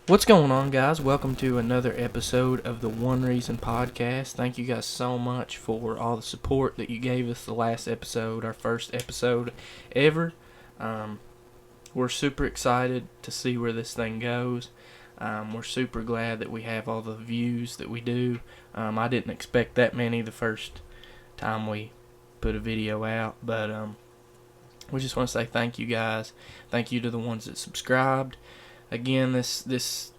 What's going on, guys? Welcome to another episode of the One Reason Podcast. Thank you guys so much for all the support that you gave us the last episode, our first episode ever. We're super excited to see where this thing goes. We're super glad that we have all the views that we do. I didn't expect that many the first time we put a video out, but we just want to say thank you, guys. Thank you to the ones that subscribed. Again, this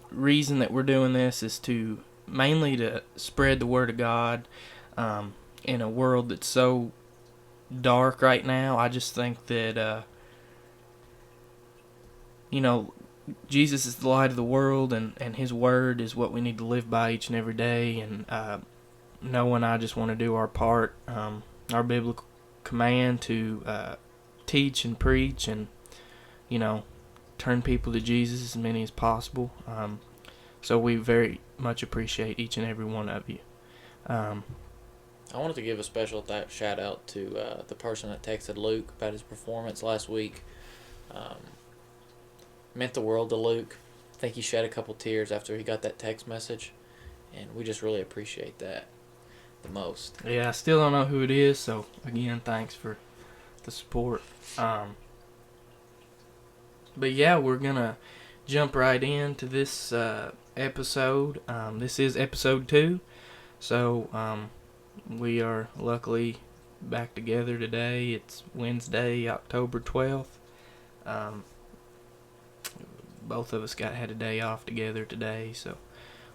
reason that we're doing this is to mainly to spread the word of God in a world that's so dark right now. I just think that Jesus is the light of the world, and His word is what we need to live by each and every day. And Noah and I just want to do our part, our biblical command to teach and preach, and turn people to Jesus, as many as possible. So we very much appreciate each and every one of you. I wanted to give a special shout out to the person that texted Luke about his performance last week. Meant the world to Luke. I think he shed a couple tears after he got that text message, and we just really appreciate that the most. Yeah, I still don't know who it is, so again, thanks for the support. But yeah, we're gonna jump right into this episode. This is episode 2, so we are luckily back together today. It's Wednesday, October 12th. Both of us had a day off together today, so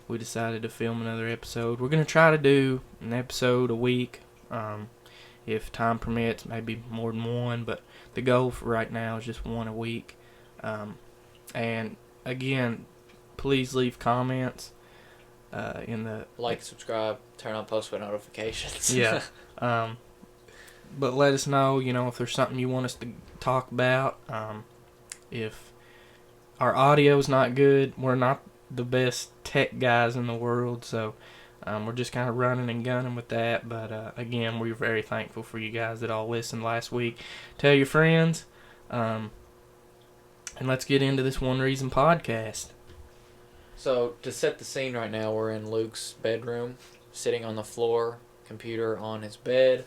we decided to film another episode. We're gonna try to do an episode a week, if time permits, maybe more than one, but the goal for right now is just one a week. And again, please leave comments in the Subscribe, turn on post notifications. Yeah. But let us know, if there's something you want us to talk about. If our audio's not good, we're not the best tech guys in the world, so we're just kind of running and gunning with that. But again, we're very thankful for you guys that all listened last week. Tell your friends. And let's get into this One Reason podcast. So, to set the scene right now, we're in Luke's bedroom, sitting on the floor, computer on his bed,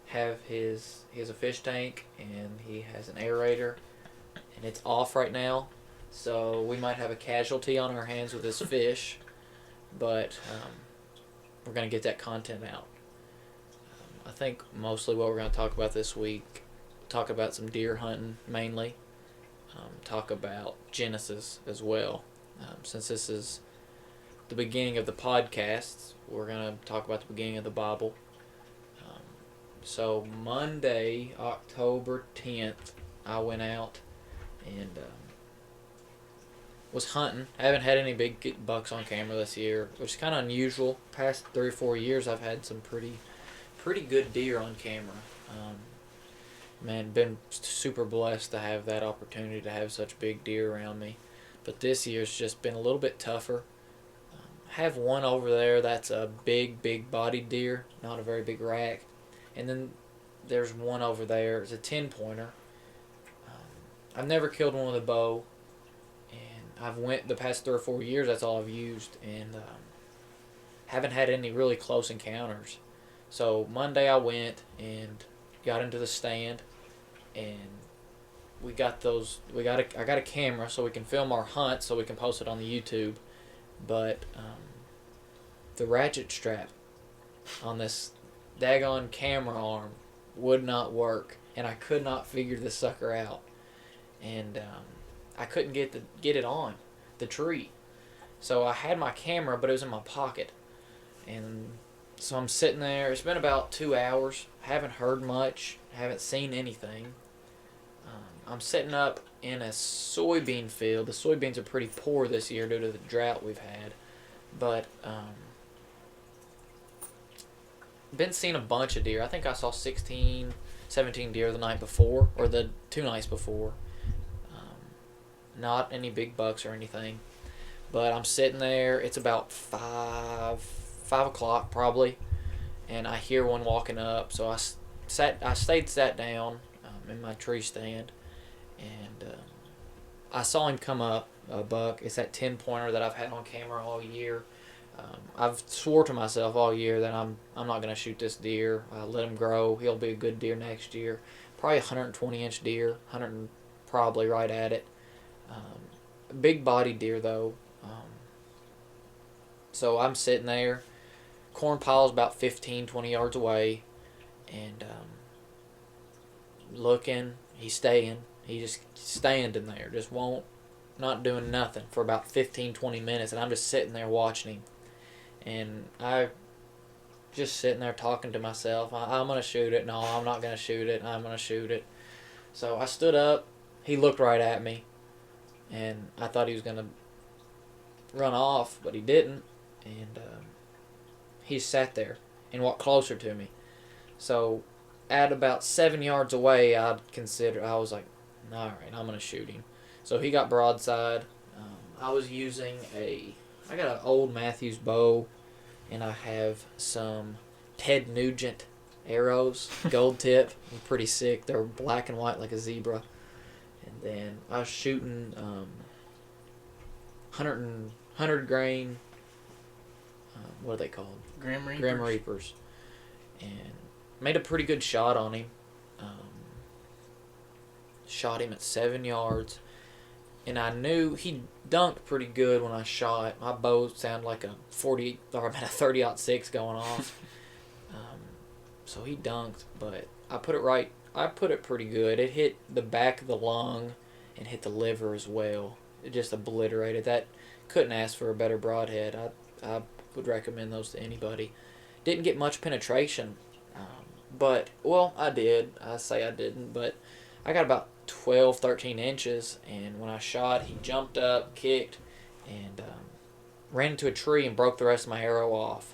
he has a fish tank, and he has an aerator, and it's off right now, so we might have a casualty on our hands with this fish, but we're going to get that content out. I think mostly what we're going to talk about this week, talk about some deer hunting mainly, talk about Genesis as well. Since this is the beginning of the podcast, we're going to talk about the beginning of the Bible. So Monday, October 10th, I went out and was hunting. I haven't had any big bucks on camera this year, which is kind of unusual. Past 3 or 4 years, I've had some pretty good deer on camera. Been super blessed to have that opportunity to have such big deer around me. But this year's just been a little bit tougher. I have one over there that's a big bodied deer, not a very big rack. And then there's one over there, it's a 10-pointer. I've never killed one with a bow. And I've went the past 3 or 4 years, that's all I've used. And haven't had any really close encounters. So Monday I went and got into the stand, and I got a camera so we can film our hunt so we can post it on the YouTube, but the ratchet strap on this daggone camera arm would not work, and I could not figure this sucker out, and I couldn't get it on the tree. So I had my camera, but it was in my pocket, and so I'm sitting there. It's been about 2 hours. Haven't heard much. Haven't seen anything. I'm sitting up in a soybean field. The soybeans are pretty poor this year due to the drought we've had. But been seeing a bunch of deer. I think I saw 16, 17 deer the night before, or the 2 nights before. Not any big bucks or anything. But I'm sitting there. It's about 5 o'clock probably, and I hear one walking up. So I stayed sat down in my tree stand, and I saw him come up buck. It's that 10-pointer that I've had on camera all year. I've swore to myself all year that I'm not going to shoot this deer. Let him grow. He'll be a good deer next year. Probably a 120-inch deer, 100, probably right at it. Big body deer though. So I'm sitting there. Corn pile's about 15, 20 yards away, and looking. He's staying. He just standing there, just not doing nothing for about 15, 20 minutes, and I'm just sitting there watching him. And I just sitting there talking to myself. I'm going to shoot it. No, I'm not going to shoot it. I'm going to shoot it. So I stood up. He looked right at me, and I thought he was going to run off, but he didn't. And he sat there and walked closer to me. So at about 7 yards away, I was like, all right, I'm going to shoot him. So he got broadside. I was using I got an old Matthews bow, and I have some Ted Nugent arrows, gold tip. They're pretty sick. They're black and white like a zebra. And then I was shooting 100 grain, what are they called? Grim Reapers. Grim Reapers. And made a pretty good shot on him. Shot him at 7 yards. And I knew he dunked pretty good when I shot. My bow sounded like a 30-06 going off. So he dunked, but I put it pretty good. It hit the back of the lung and hit the liver as well. It just obliterated that. Couldn't ask for a better broadhead. I would recommend those to anybody. Didn't get much penetration, but well, I did. I say I didn't, but I got about 12, 13 inches, and when I shot, he jumped up, kicked, and ran into a tree and broke the rest of my arrow off.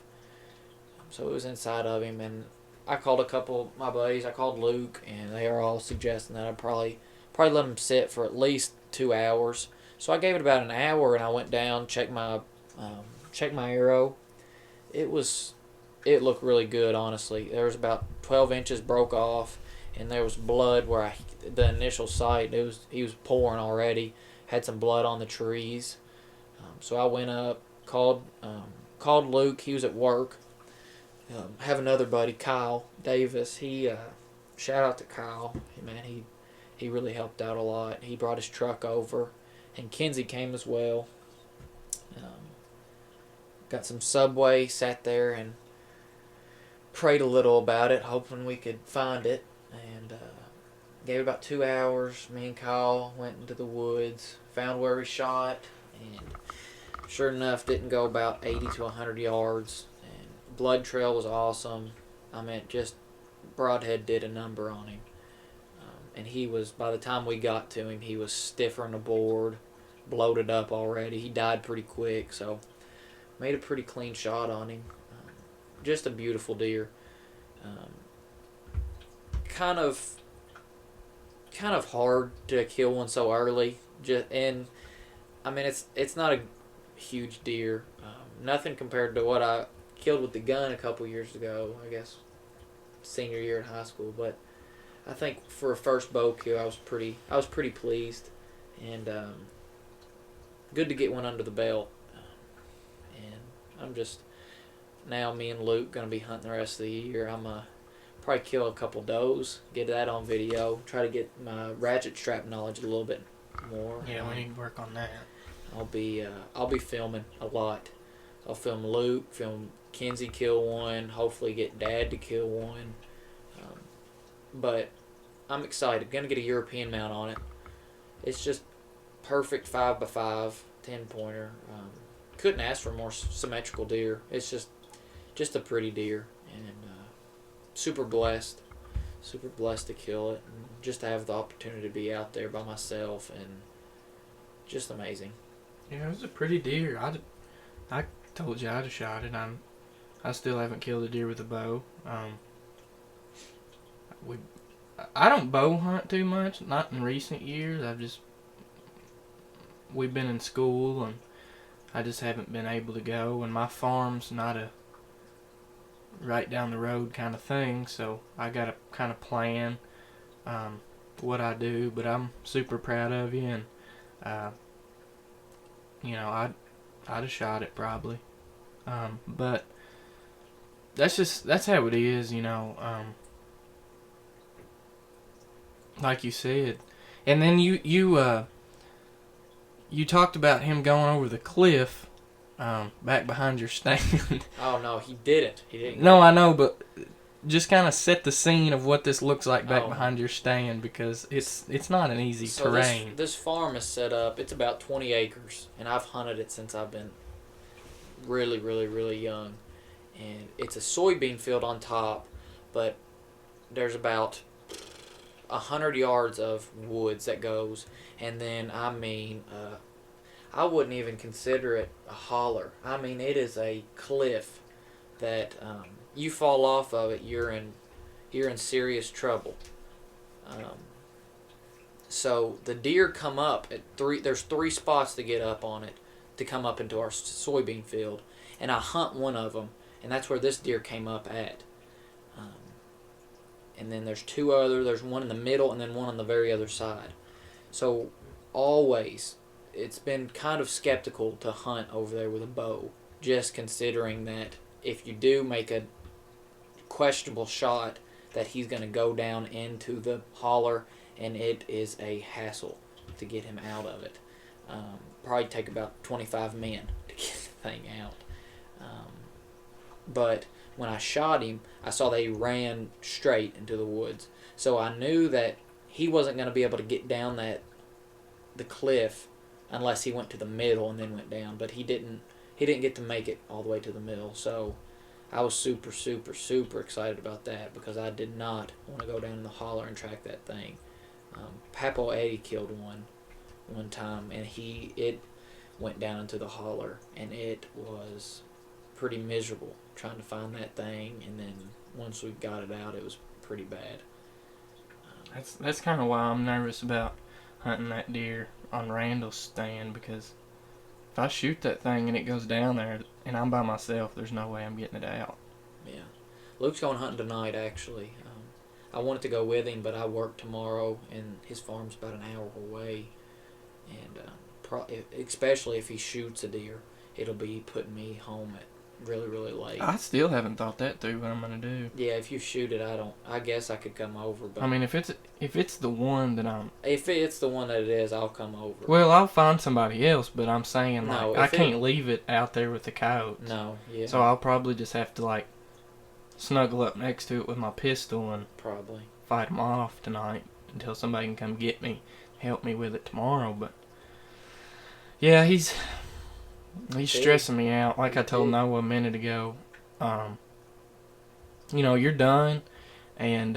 So it was inside of him, and I called a couple of my buddies. I called Luke, and they are all suggesting that I'd probably let him sit for at least 2 hours. So I gave it about an hour, and I went down, checked my arrow. It looked really good, honestly. There was about 12 inches broke off, and there was blood where the initial sight. He was pouring already. Had some blood on the trees. So I went up, called Luke. He was at work. Have another buddy, Kyle Davis. He shout out to Kyle. Man, he really helped out a lot. He brought his truck over, and Kenzie came as well. Got some Subway, sat there and prayed a little about it, hoping we could find it. And gave it about 2 hours. Me and Kyle went into the woods, found where we shot, and sure enough, didn't go about 80 to 100 yards. And blood trail was awesome. I mean, just broadhead did a number on him. And he was, by the time we got to him, he was stiffer on the board, bloated up already. He died pretty quick, so made a pretty clean shot on him. Just a beautiful deer. Kind of hard to kill one so early. And I mean, it's not a huge deer. Nothing compared to what I killed with the gun a couple years ago. I guess senior year in high school. But I think for a first bow kill, I was pretty pleased, and good to get one under the belt. And I'm just now me and Luke gonna be hunting the rest of the year. I'm probably kill a couple does, get that on video, try to get my ratchet strap knowledge a little bit more. Yeah, we need to work on that. I'll be filming a lot. I'll film Luke, film Kenzie kill one, hopefully get Dad to kill one. But I'm excited. Gonna get a European mount on it. It's just perfect 5x5 10-pointer. Couldn't ask for a more symmetrical deer. It's just a pretty deer, and super blessed to kill it, and just to have the opportunity to be out there by myself, and just amazing. Yeah, it was a pretty deer. I told you I'd have shot it. I still haven't killed a deer with a bow. I don't bow hunt too much, not in recent years. We've been in school, and I just haven't been able to go, and my farm's not a right down the road kind of thing, so I got to kind of plan what I do. But I'm super proud of you, and I'd have shot it probably. But that's how it is, like you said. And then you talked about him going over the cliff, back behind your stand. Oh no, he didn't. He didn't. No, I know, but just kind of set the scene of what this looks like back Oh. behind your stand, because it's not an easy So terrain. this farm is set up. It's about 20 acres, and I've hunted it since I've been really, really, really young. And it's a soybean field on top, but there's about 100 yards of woods that goes, and then I wouldn't even consider it a holler. I mean, it is a cliff that you fall off of it, you're in serious trouble. So the deer come up at three. There's three spots to get up on it to come up into our soybean field, and I hunt one of them, and that's where this deer came up at. And then there's two other. There's one in the middle, and then one on the very other side. So always, it's been kind of skeptical to hunt over there with a bow, just considering that if you do make a questionable shot, that he's going to go down into the holler, and it is a hassle to get him out of it. Probably take about 25 men to get the thing out. But when I shot him, I saw that he ran straight into the woods. So I knew that he wasn't going to be able to get down the cliff unless he went to the middle and then went down. But he didn't get to make it all the way to the middle. So I was super, super, super excited about that, because I did not want to go down in the holler and track that thing. Papo Eddie killed one time, and it went down into the holler, and it was pretty miserable trying to find that thing. And then once we got it out, it was pretty bad. That's kind of why I'm nervous about hunting that deer on Randall's stand, because if I shoot that thing and it goes down there and I'm by myself, there's no way I'm getting it out. Yeah. Luke's going hunting tonight, actually. I wanted to go with him, but I work tomorrow, and his farm's about an hour away. And especially if he shoots a deer, it'll be putting me home at really, really late. I still haven't thought that through, what I'm gonna do. Yeah, if you shoot it, I guess I could come over. But I mean, if it's the one that I'm... if it's the one that it is, I'll come over. Well, I'll find somebody else, but I'm saying, No, like, I if it- can't leave it out there with the coyotes. No, yeah. So I'll probably just have to, like, snuggle up next to it with my pistol and Probably. fight them off tonight until somebody can come get me, help me with it tomorrow. But yeah, he's stressing me out. Like I told Noah a minute ago, you're done, and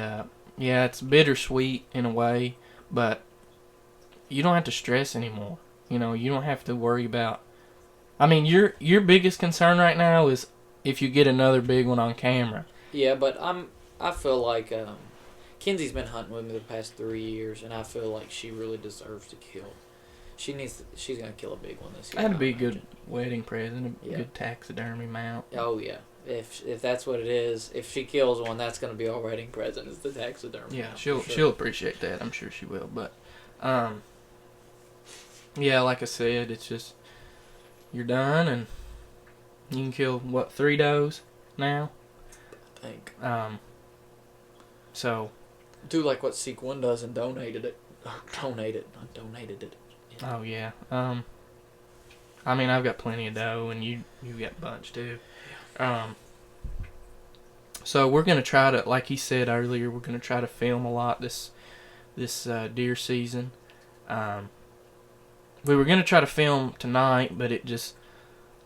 yeah, it's bittersweet in a way, but you don't have to stress anymore. You don't have to worry about... I mean, your biggest concern right now is if you get another big one on camera. Yeah, but I feel like Kenzie's been hunting with me the past 3 years, and I feel like she really deserves to kill. She's gonna kill a big one this year. That'd be a good wedding present, a Yeah. good taxidermy mount. Oh yeah, if that's what it is, if she kills one, that's gonna be our wedding present. Is the taxidermy? Yeah, mount, she'll for sure. she'll appreciate that. I'm sure she will. But yeah, like I said, it's just you're done, and you can kill 3 does now. I think. So. Do like what Seek One does and donated it. Donated it. Yeah. Oh yeah. I mean, I've got plenty of dough, and you got a bunch too. So we're gonna try to, like he said earlier, we're gonna try to film a lot this deer season. We were gonna try to film tonight, but it just,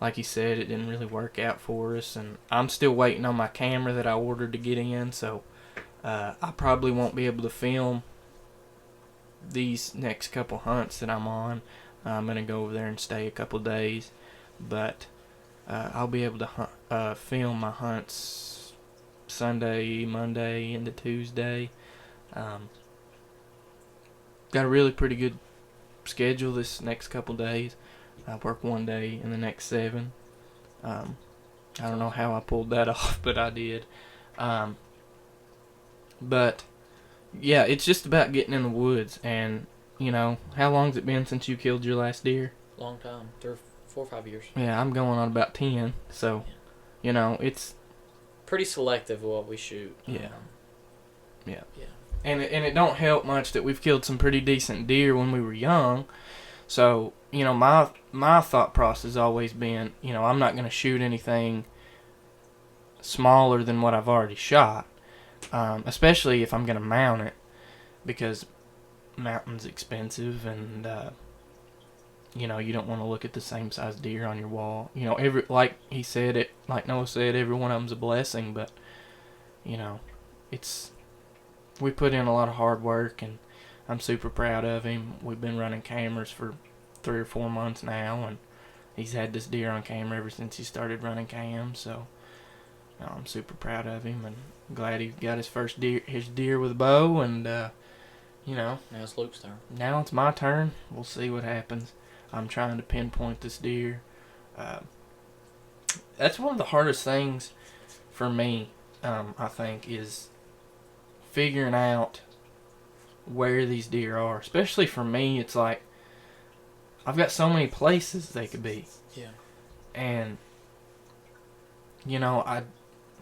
like he said, it didn't really work out for us, and I'm still waiting on my camera that I ordered to get in, so I probably won't be able to film these next couple hunts that I'm on. I'm gonna go over there and stay a couple days, but I'll be able to film my hunts Sunday, Monday, into Tuesday. Got a really pretty good schedule this next couple days. I work one day and the next 7. I don't know how I pulled that off, but I did. But yeah, it's just about getting in the woods. And how long's it been since you killed your last deer? Long time. 4 or 5 years. Yeah, I'm going on about 10. So, you know, it's Pretty selective of what we shoot. Yeah. Yeah. Yeah. and it don't help much that we've killed some pretty decent deer when we were young. So, you know, my thought process has always been, you know, I'm not going to shoot anything smaller than what I've already shot, especially if I'm going to mount it, because mounting's expensive, and you know, you don't want to look at the same size deer on your wall. You know, like Noah said, every one of them's a blessing, but you know, we put in a lot of hard work, and I'm super proud of him. We've been running cameras for 3 or 4 months now, and he's had this deer on camera ever since he started running cams. So I'm super proud of him, and glad he got his first deer with a bow. And you know, Now it's Luke's turn. now it's my turn. We'll see what happens. I'm trying to pinpoint this deer. That's one of the hardest things for me, I think, is figuring out where these deer are. Especially for me, it's like I've got so many places they could be. Yeah. And you know,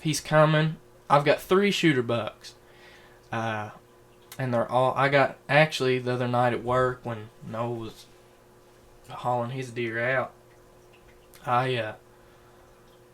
he's coming. I've got 3 shooter bucks. And they're all, I got, actually, the other night at work when Noah was hauling his deer out, oh,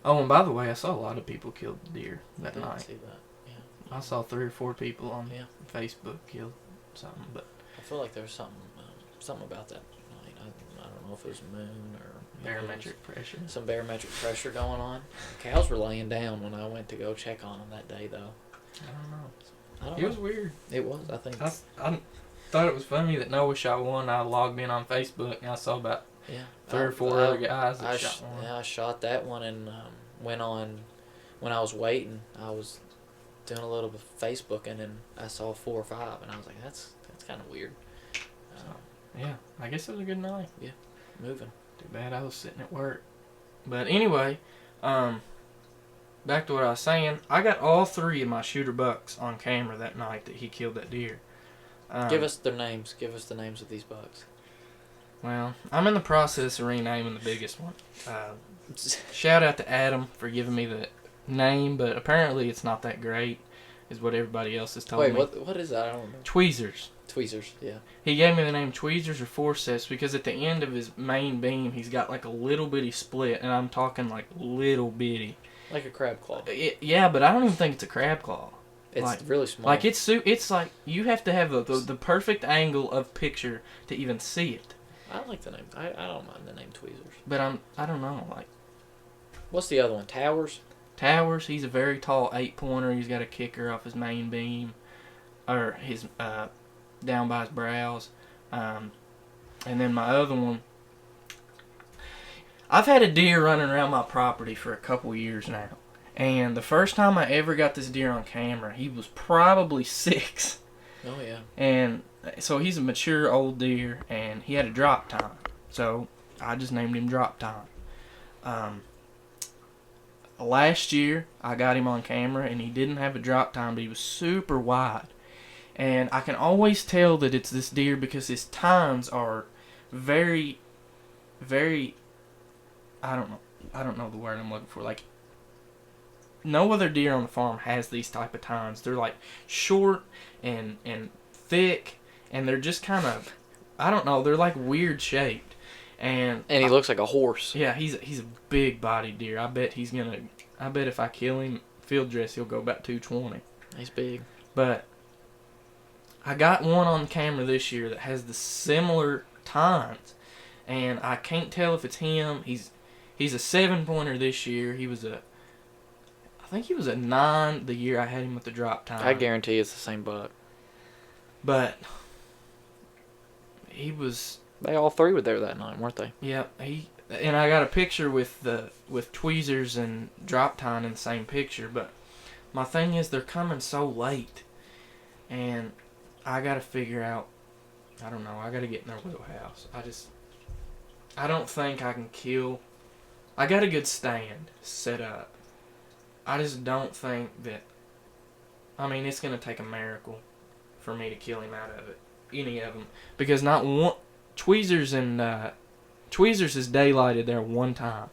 and by the way, I saw a lot of people killed deer that I didn't night. see that. Yeah. I saw 3 or 4 people on Yeah. Facebook killed something, but I feel like there was something about that night. I don't know if it was moon or barometric pressure. some barometric pressure going on. Cows were laying down when I went to go check on them that day, though. I don't know. I don't It know. was weird. It was, I think. I thought it was funny that Noah shot one. I logged in on Facebook and I saw about Yeah. 3 or 4 other guys that shot one. Yeah, I shot that one and went on. When I was waiting, I was doing a little bit of Facebooking and I saw 4 or 5 and I was like, that's kind of weird. Yeah, I guess it was a good night. Moving. Too bad I was sitting at work. But anyway, back to what I was saying. I got all 3 of my shooter bucks on camera that night that he killed that deer. Give us their names. Give us the names of these bucks. Well, I'm in the process of renaming the biggest one. Shout out to Adam for giving me the name, but apparently it's not that great, is what everybody else has told Wait, me. what is that? I don't remember. Tweezers. Tweezers, yeah. He gave me the name Tweezers or Forceps because at the end of his main beam, he's got like a little bitty split, and I'm talking like little bitty. Like a crab claw. Yeah, but I don't even think it's a crab claw. It's like, really small. Like it's like you have to have the perfect angle of picture to even see it. I like the name. I don't mind the name Tweezers. But I don't know, like What's the other one? Towers? Towers, he's a very tall 8-pointer. He's got a kicker off his main beam, or his down by his brows. And then my other one, I've had a deer running around my property for a couple years now. And the first time I ever got this deer on camera, he was probably 6. Oh, yeah. And so he's a mature old deer, and he had a drop time. So I just named him Drop Time. Last year, I got him on camera, and he didn't have a drop time, but he was super wide. And I can always tell that it's this deer because his tines are very, very, I don't know the word I'm looking for. Like, no other deer on the farm has these type of tines. They're like short and thick, and they're just kind of, I don't know, they're like weird shaped. And he looks like a horse. Yeah, he's a big bodied deer. I bet if I kill him field dress, he'll go about 220. He's big. But I got one on camera this year that has the similar tines, and I can't tell if it's him. He's a 7-pointer this year. I think he was a 9 the year I had him with the drop time. I guarantee it's the same buck. But he was. They all 3 were there that night, weren't they? Yeah, and I got a picture with tweezers and drop time in the same picture. But my thing is, they're coming so late, and I gotta figure out. I don't know. I gotta get in their wheelhouse. I don't think I can kill. I got a good stand set up. I just don't think that. I mean, it's gonna take a miracle for me to kill him out of it. Any of them, because not one. Tweezers and Tweezers has daylighted there one time.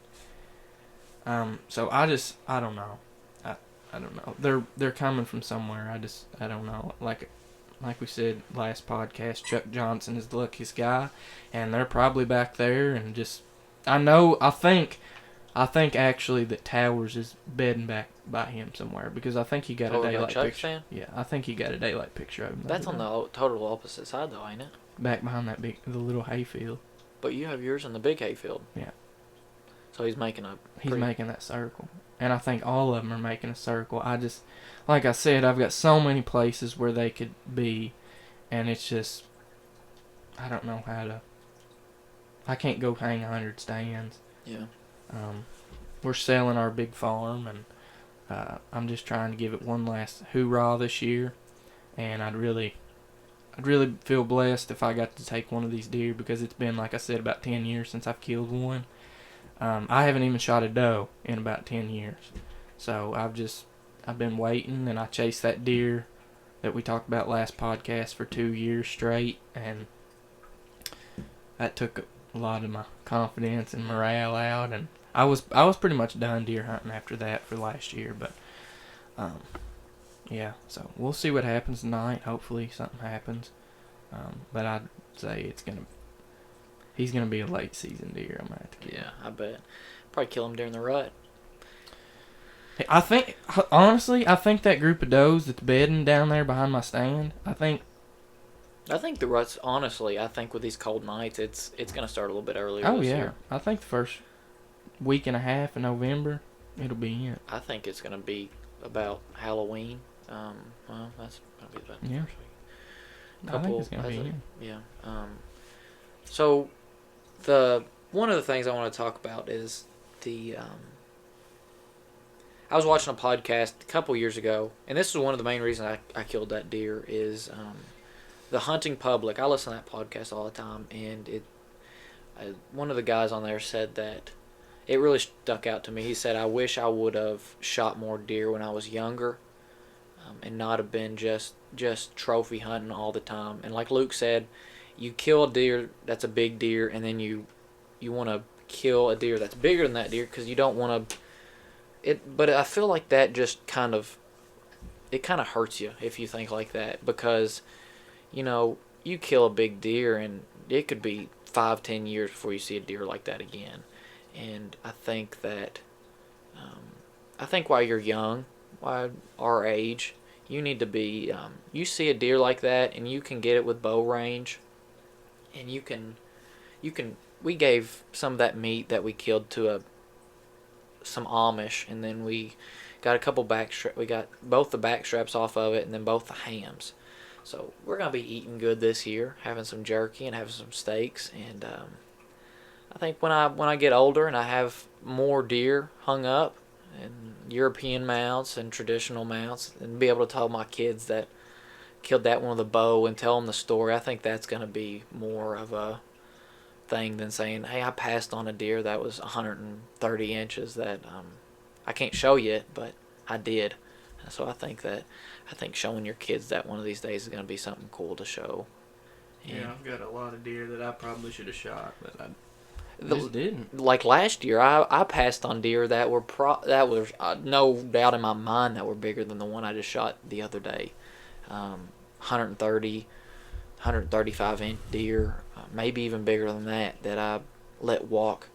So I don't know. I don't know. They're coming from somewhere. I don't know. Like we said last podcast, Chuck Johnson is the luckiest guy, and they're probably back there. And just I think actually that Towers is bedding back by him somewhere, because I think he got a daylight picture. Fan? Yeah, I think he got a daylight picture of him. That's on the total opposite side, though, ain't it? Back behind the little hayfield. But you have yours in the big hayfield. Yeah. So he's making making that circle, and I think all of them are making a circle. Like I said, I've got so many places where they could be, and it's just, I don't know how to. I can't go hang 100 stands. Yeah. We're selling our big farm, and I'm just trying to give it one last hoorah this year, and I'd really feel blessed if I got to take one of these deer, because it's been, like I said, about 10 years since I've killed one. I haven't even shot a doe in about 10 years. So I've been waiting, and I chased that deer that we talked about last podcast for 2 years straight, and that took a lot of my confidence and morale out, and I was pretty much done deer hunting after that for last year. But yeah, so we'll see what happens tonight. Hopefully something happens, but I'd say he's gonna be a late season deer. I'm gonna have to kill. Yeah, I bet. Probably kill him during the rut. I think, honestly, that group of does that's bedding down there behind my stand, I think the rut's, honestly, I think with these cold nights, it's gonna start a little bit earlier. Oh this yeah, year. I think the first week and a half of November, it'll be in. I think it's gonna be about Halloween. Well, that's gonna be about the Yeah. first week. I think it's gonna be in. Yeah. So one of the things I want to talk about is the I was watching a podcast a couple years ago, and this is one of the main reasons I killed that deer is the hunting public. I listen to that podcast all the time, and one of the guys on there said that it really stuck out to me. He said, I wish I would have shot more deer when I was younger, and not have been just trophy hunting all the time. And like Luke said, you kill a deer that's a big deer, and then you want to kill a deer that's bigger than that deer because you don't want to. But I feel like that just kind of hurts you if you think like that, because you kill a big deer and it could be 5-10 years before you see a deer like that again. And I think that while you're young, while our age, you need to be you see a deer like that and you can get it with bow range, and you can we gave some of that meat that we killed to some Amish, and then we got a couple we got both the back straps off of it, and then both the hams. So we're gonna be eating good this year, having some jerky and having some steaks. And I think when I get older and I have more deer hung up, and European mounts and traditional mounts, and be able to tell my kids that killed that one with a bow and tell them the story, I think that's gonna be more of a thing than saying, hey, I passed on a deer that was 130 inches that I can't show you it, but I did. So I think showing your kids that one of these days is going to be something cool to show. Yeah, I've got a lot of deer that I probably should have shot, but I just didn't. Like last year, I passed on deer that were that was no doubt in my mind that were bigger than the one I just shot the other day. 130, 135 inch deer, maybe even bigger than that I let walk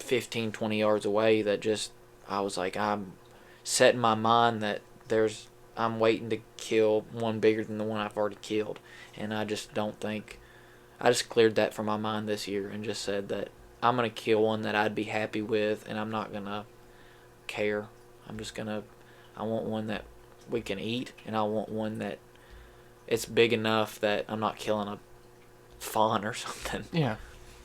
15, 20 yards away. That just, I was like, I'm setting my mind that I'm waiting to kill one bigger than the one I've already killed. And I just cleared that from my mind this year and just said that I'm going to kill one that I'd be happy with, and I'm not going to care. I want one that we can eat, and I want one that it's big enough that I'm not killing a fawn or something. Yeah.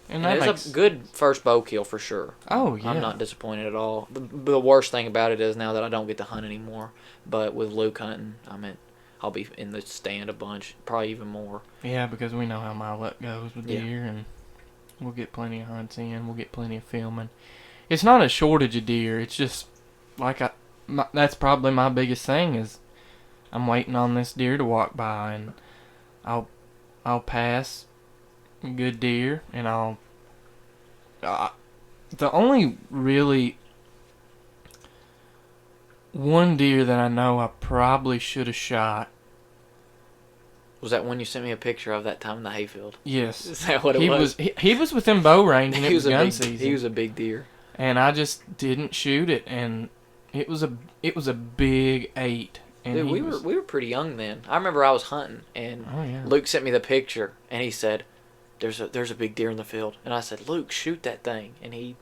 And it's a good first bow kill for sure. Oh, yeah. I'm not disappointed at all. The worst thing about it is now that I don't get to hunt anymore. But with Luke hunting, I'll be in the stand a bunch, probably even more. Yeah, because we know how my luck goes with deer, and we'll get plenty of hunts in. We'll get plenty of filming. It's not a shortage of deer. It's just like that's probably my biggest thing is I'm waiting on this deer to walk by, and I'll pass a good deer, and I'll The only really one deer that I know I probably should have shot. Was that when you sent me a picture of that time in the hayfield? Yes. Is that what it He was? he was within bow range and it was gun season. He was a big deer. And I just didn't shoot it, and it was a big 8. And Dude, we were pretty young then. I remember I was hunting, and Luke sent me the picture, and he said, "There's a big deer in the field," and I said, "Luke, shoot that thing," and he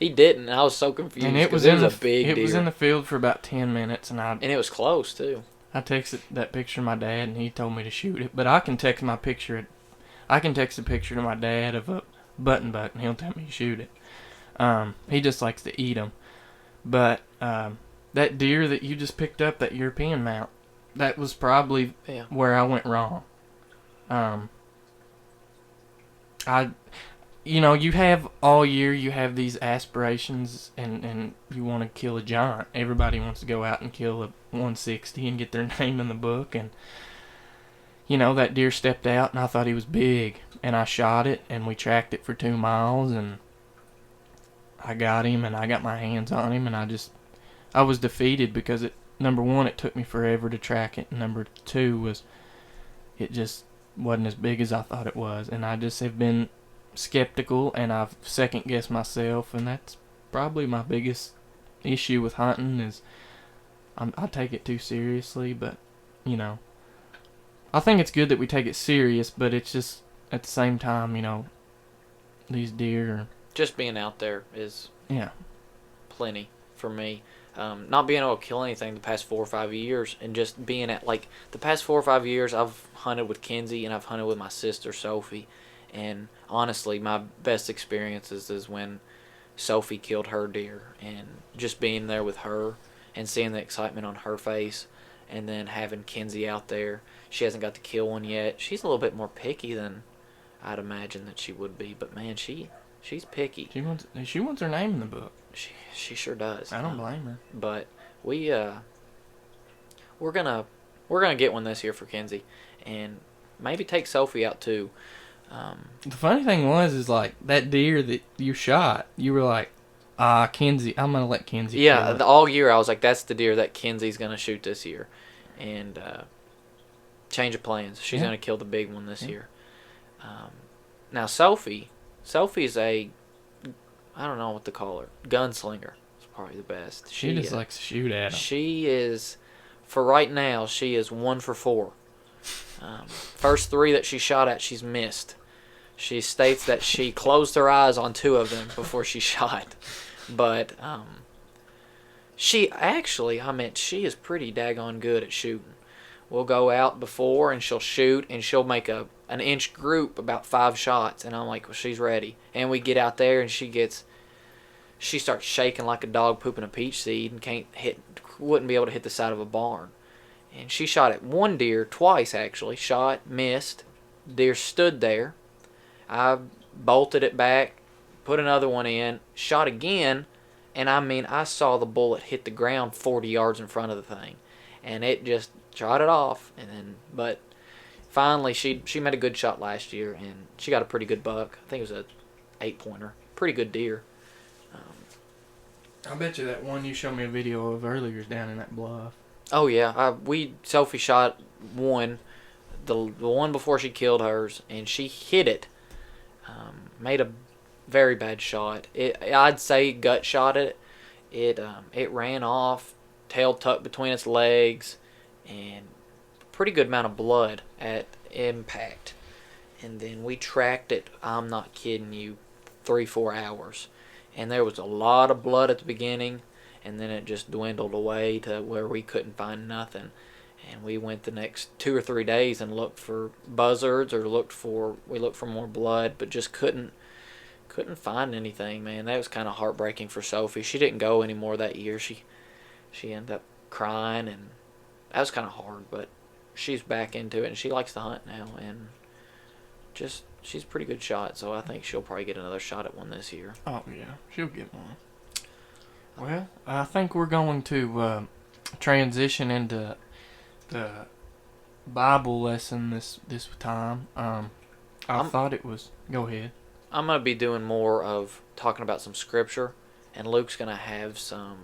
didn't, and I was so confused. And it was a big deer. It was in the field for about 10 minutes, and it was close too. I texted that picture to my dad, and he told me to shoot it. But I can text a picture to my dad of a button buck, and he'll tell me to shoot it. He just likes to eat them. But that deer that you just picked up, that European mount, that was probably where I went wrong. You have all year, you have these aspirations, and you want to kill a giant. Everybody wants to go out and kill a 160 and get their name in the book. And, that deer stepped out, and I thought he was big. And I shot it, and we tracked it for 2 miles, and I got him, and I got my hands on him, and I was defeated because number one, it took me forever to track it, and number two was it just wasn't as big as I thought it was, and I just have been skeptical, and I've second guessed myself, and that's probably my biggest issue with hunting is I take it too seriously. But I think it's good that we take it serious, but it's just at the same time, these deer are just being out there is plenty for me. Not being able to kill anything the past 4 or 5 years, and just being at the past 4 or 5 years, I've hunted with Kenzie and I've hunted with my sister Sophie, and honestly, my best experiences is when Sophie killed her deer, and just being there with her and seeing the excitement on her face, and then having Kenzie out there. She hasn't got to kill one yet. She's a little bit more picky than I'd imagine that she would be, but man, she's picky. She wants her name in the book. She sure does. I don't blame her. But we're gonna get one this year for Kenzie, and maybe take Sophie out too. The funny thing is that deer that you shot, you were like, Kenzie, I'm gonna let Kenzie. Yeah, all year I was like, that's the deer that Kenzie's gonna shoot this year, and change of plans. She's gonna kill the big one this year. Now Sophie's a, I don't know what to call her, gunslinger. It's probably the best. She just likes to shoot at them. She is, for right now, she is 1 for 4. First 3 that she shot at, she's missed. She states that she closed her eyes on 2 of them before she shot. But she is pretty daggone good at shooting. We'll go out before, and she'll shoot, and she'll make an inch group about 5 shots, and I'm like, well, she's ready. And we get out there, and she starts shaking like a dog pooping a peach seed, and wouldn't be able to hit the side of a barn. And she shot at one deer twice, actually. Shot, missed. Deer stood there. I bolted it back, put another one in, shot again, and I saw the bullet hit the ground 40 yards in front of the thing. And it just shot it off. But finally, she made a good shot last year, and she got a pretty good buck. I think it was a 8-pointer. Pretty good deer. I bet you that one you showed me a video of earlier is down in that bluff. Oh yeah, Sophie shot one, the one before she killed hers, and she hit it. Made a very bad shot. I'd say gut shot it. It ran off, tail tucked between its legs, and pretty good amount of blood at impact. And then we tracked it, I'm not kidding you, 3-4 hours. And there was a lot of blood at the beginning, and then it just dwindled away to where we couldn't find nothing. And we went the next 2 or 3 days and looked for buzzards, or we looked for more blood, but just couldn't find anything, man. That was kind of heartbreaking for Sophie. She didn't go anymore that year. She ended up crying, and that was kind of hard, but she's back into it, and she likes to hunt now, and she's a pretty good shot, so I think she'll probably get another shot at one this year. Oh yeah, she'll get one. Well, I think we're going to transition into the Bible lesson this time. I thought it was. Go ahead. I'm gonna be doing more of talking about some scripture, and Luke's going to have some.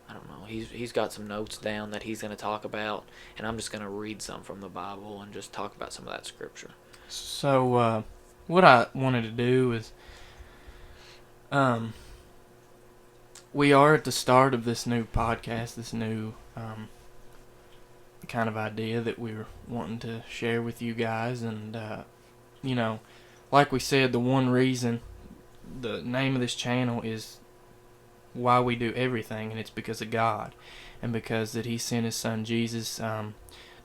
I don't know. He's got some notes down that he's going to talk about, and I'm just going to read some from the Bible and just talk about some of that scripture. So, what I wanted to do is, we are at the start of this new podcast, this new kind of idea that we're wanting to share with you guys, and you know, like we said, the one reason, the name of this channel is why we do everything, and it's because of God, and because that He sent His Son Jesus. John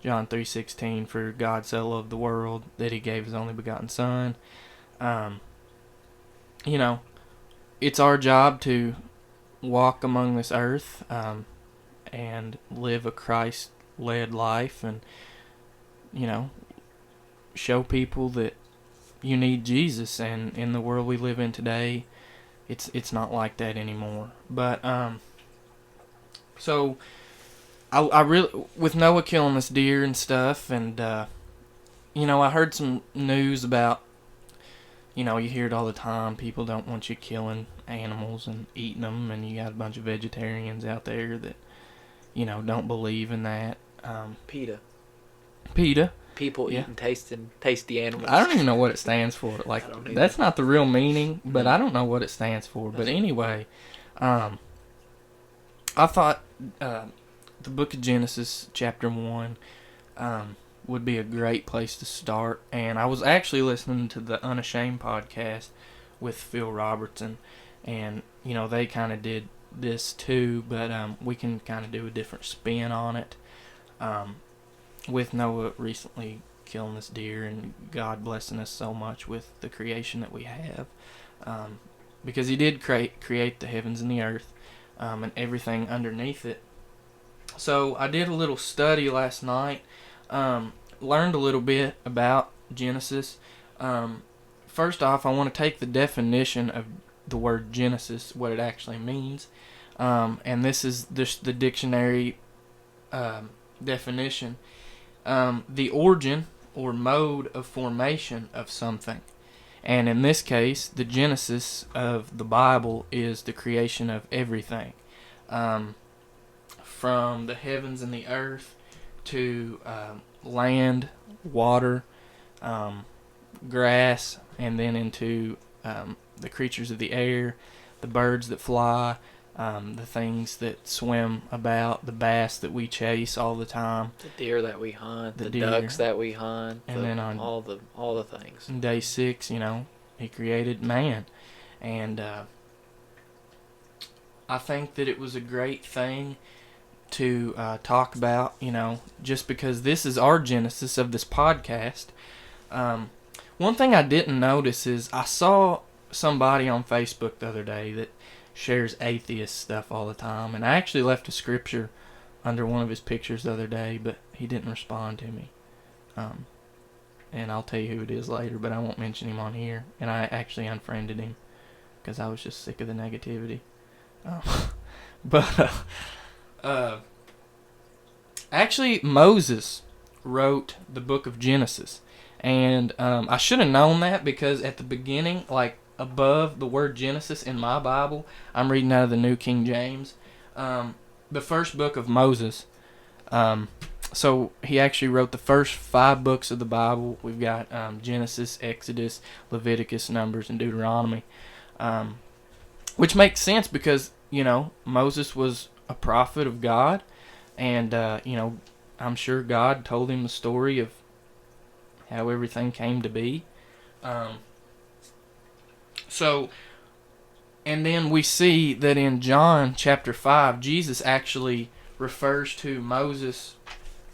3:16, for God so loved the world that He gave His only begotten Son. You know, it's our job to walk among this earth and live a Christ-led life, and you know, show people that you need Jesus. And in the world we live in today, it's not like that anymore. But so I really, with Noah killing this deer and stuff, and you know, I heard some news about, you know, you hear it all the time, people don't want you killing animals and eating them, and you got a bunch of vegetarians out there that, you know, don't believe in that. PETA. People Yeah. eating tasty animals. I don't even know what it stands for. Like, that's not the real meaning, but I don't know what it stands for. But anyway, I thought the book of Genesis, chapter 1, would be a great place to start. And I was actually listening to the Unashamed podcast with Phil Robertson, and, you know, they kind of did this too, but we can kind of do a different spin on it. With Noah recently killing this deer, and God blessing us so much with the creation that we have, because He did create the heavens and the earth, and everything underneath it. So I did a little study last night, learned a little bit about Genesis. First off, I want to take the definition of the word Genesis, what it actually means, and this is the dictionary definition. The origin or mode of formation of something. And in this case, the genesis of the Bible is the creation of everything. From the heavens and the earth to land, water, grass, and then into the creatures of the air, the birds that fly, the things that swim about, the bass that we chase all the time, the deer that we hunt, the deer, ducks that we hunt, and then on all the things. On day 6, you know, He created man, and I think that it was a great thing to talk about, you know, just because this is our genesis of this podcast. One thing I didn't notice is I saw somebody on Facebook the other day that shares atheist stuff all the time, and I actually left a scripture under one of his pictures the other day, but he didn't respond to me. And I'll tell you who it is later, but I won't mention him on here. And I actually unfriended him because I was just sick of the negativity. But actually, Moses wrote the book of Genesis, and I should have known that because at the beginning, like above the word Genesis in my Bible, I'm reading out of the New King James, the first book of Moses. So he actually wrote the first 5 books of the Bible. We've got Genesis, Exodus, Leviticus, Numbers, and Deuteronomy, which makes sense because, you know, Moses was a prophet of God, and you know, I'm sure God told him the story of how everything came to be. So, and then we see that in John chapter 5, Jesus actually refers to Moses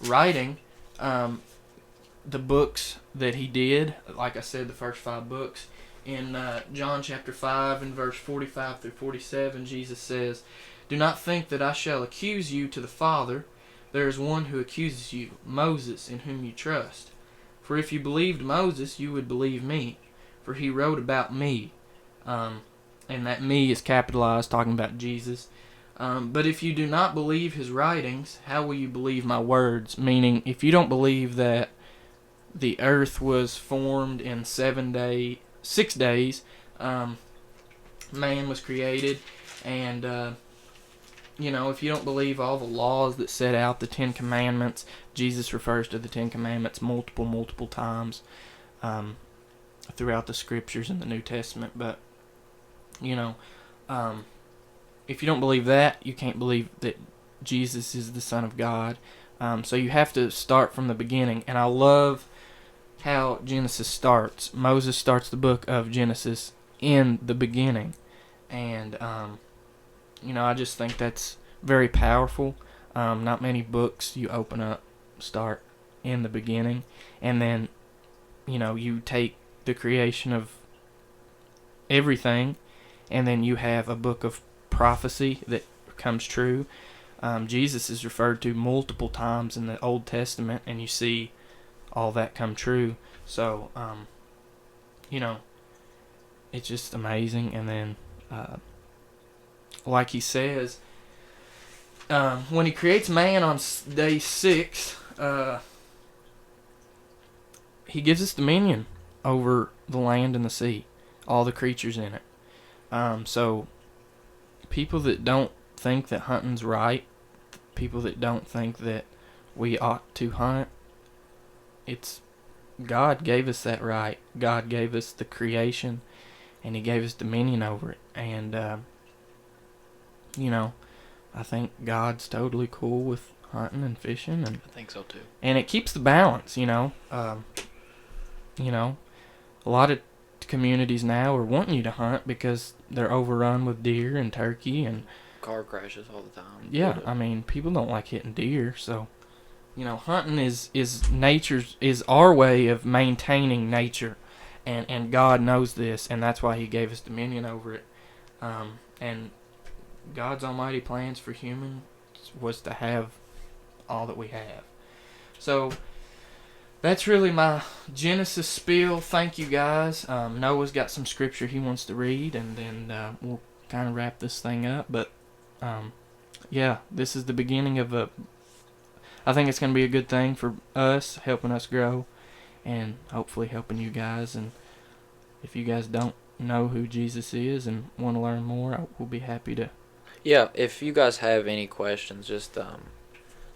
writing the books that he did. Like I said, the first 5 books. In John chapter 5 and verse 45 through 47, Jesus says, "Do not think that I shall accuse you to the Father. There is one who accuses you, Moses, in whom you trust. For if you believed Moses, you would believe me, for he wrote about me." And that "me" is capitalized, talking about Jesus. "But if you do not believe his writings, how will you believe my words?" Meaning, if you don't believe that the earth was formed in 6 days, man was created, and if you don't believe all the laws that set out the Ten Commandments, Jesus refers to the Ten Commandments multiple times throughout the scriptures in the New Testament. But um, if you don't believe that, you can't believe that Jesus is the Son of God. So you have to start from the beginning. And I love how Genesis starts. Moses starts the book of Genesis in the beginning. And, I just think that's very powerful. Not many books you open up start in the beginning. And then, you take the creation of everything, and then you have a book of prophecy that comes true. Jesus is referred to multiple times in the Old Testament, and you see all that come true. So, it's just amazing. And then, like he says, when he creates man on day 6, he gives us dominion over the land and the sea, all the creatures in it. So, people that don't think that hunting's right, people that don't think that we ought to hunt, it's God gave us that right. God gave us the creation, and he gave us dominion over it. And, I think God's totally cool with hunting and fishing. And I think so too. And it keeps the balance, a lot of communities now are wanting you to hunt because they're overrun with deer and turkey and car crashes all the time. Yeah, I mean, people don't like hitting deer, so hunting is our way of maintaining nature, and God knows this, and that's why he gave us dominion over it. And God's almighty plans for humans was to have all that we have. So that's really my Genesis spiel. Thank you, guys. Noah's got some scripture he wants to read, and then we'll kind of wrap this thing up. But this is the beginning of I think it's going to be a good thing for us, helping us grow, and hopefully helping you guys. And if you guys don't know who Jesus is and want to learn more, I will be happy to. Yeah, if you guys have any questions, just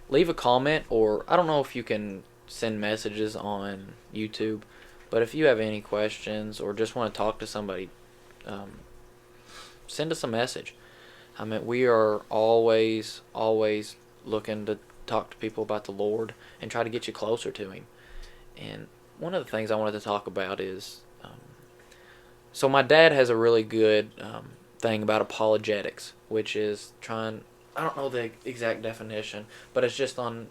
leave a comment, or I don't know if you can send messages on YouTube, but if you have any questions or just want to talk to somebody, send us a message. I mean, we are always looking to talk to people about the Lord and try to get you closer to him. And one of the things I wanted to talk about is, so my dad has a really good thing about apologetics, which is I don't know the exact definition, but it's just on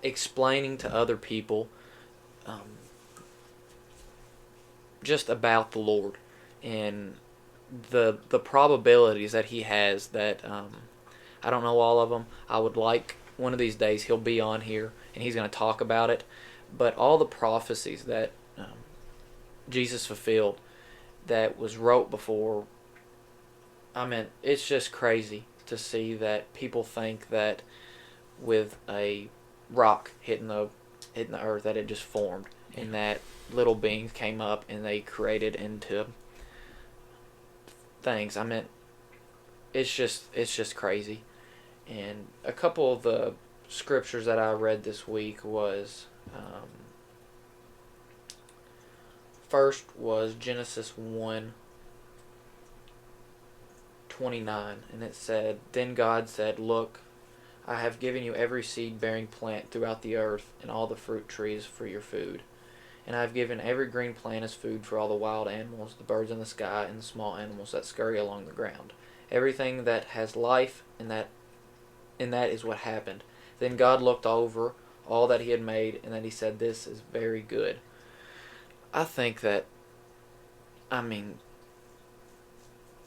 explaining to other people just about the Lord and the probabilities that he has that I don't know all of them. I would like one of these days he'll be on here and he's going to talk about it, but all the prophecies that Jesus fulfilled that was wrote before, I mean, it's just crazy to see that people think that with a rock hitting the earth that it just formed, and that little beings came up and they created into things. I mean, it's just crazy. And a couple of the scriptures that I read this week was first was Genesis 1:29, and it said, "Then God said, Look, I have given you every seed-bearing plant throughout the earth and all the fruit trees for your food. And I have given every green plant as food for all the wild animals, the birds in the sky, and the small animals that scurry along the ground. Everything that has life, and that is what happened. Then God looked over all that he had made, and then he said, This is very good." I think that, I mean,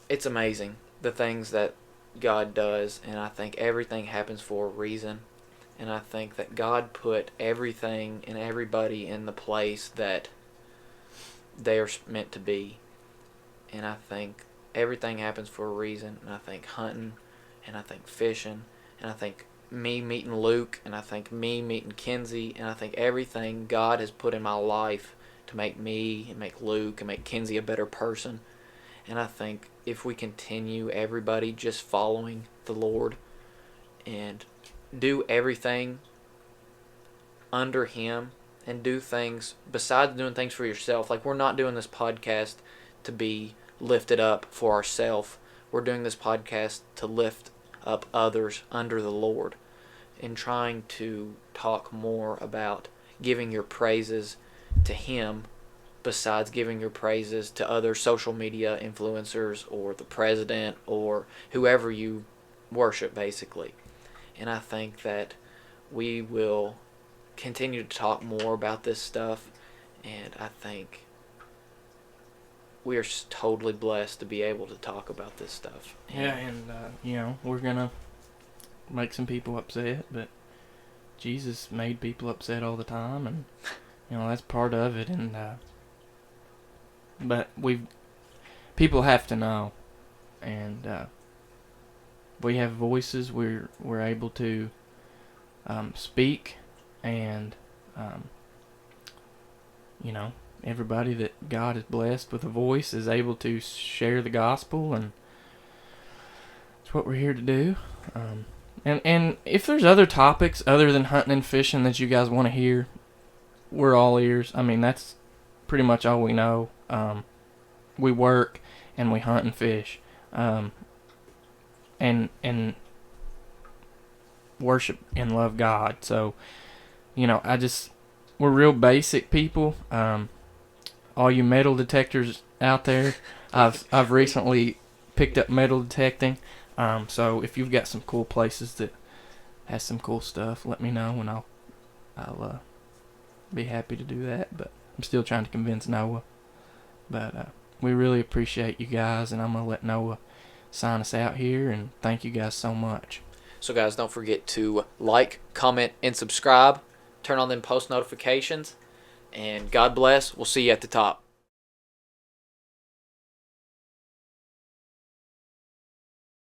it's amazing the things that God does, and I think everything happens for a reason. And I think that God put everything and everybody in the place that they are meant to be. And I think everything happens for a reason. And I think hunting, and I think fishing, and I think me meeting Luke, and I think me meeting Kenzie, and I think everything God has put in my life to make me and make Luke and make Kenzie a better person. And I think if we continue, everybody just following the Lord and do everything under Him and do things besides doing things for yourself. Like, we're not doing this podcast to be lifted up for ourselves. We're doing this podcast to lift up others under the Lord and trying to talk more about giving your praises to Him besides giving your praises to other social media influencers or the president or whoever you worship, basically. And I think that we will continue to talk more about this stuff, and I think we are totally blessed to be able to talk about this stuff. Yeah, and we're gonna make some people upset, but Jesus made people upset all the time, and that's part of it. And but people have to know, and we have voices. We're able to speak, and everybody that God has blessed with a voice is able to share the gospel, and it's what we're here to do. And if there's other topics other than hunting and fishing that you guys want to hear, we're all ears. I mean, that's pretty much all we know. We work and we hunt and fish, and worship and love God. So, we're real basic people. All you metal detectors out there, I've recently picked up metal detecting. So if you've got some cool places that has some cool stuff, let me know, and I'll be happy to do that. But I'm still trying to convince Noah. But we really appreciate you guys, and I'm gonna let Noah sign us out here. And thank you guys so much. So guys, don't forget to like, comment, and subscribe. Turn on them post notifications. And God bless. We'll see you at the top.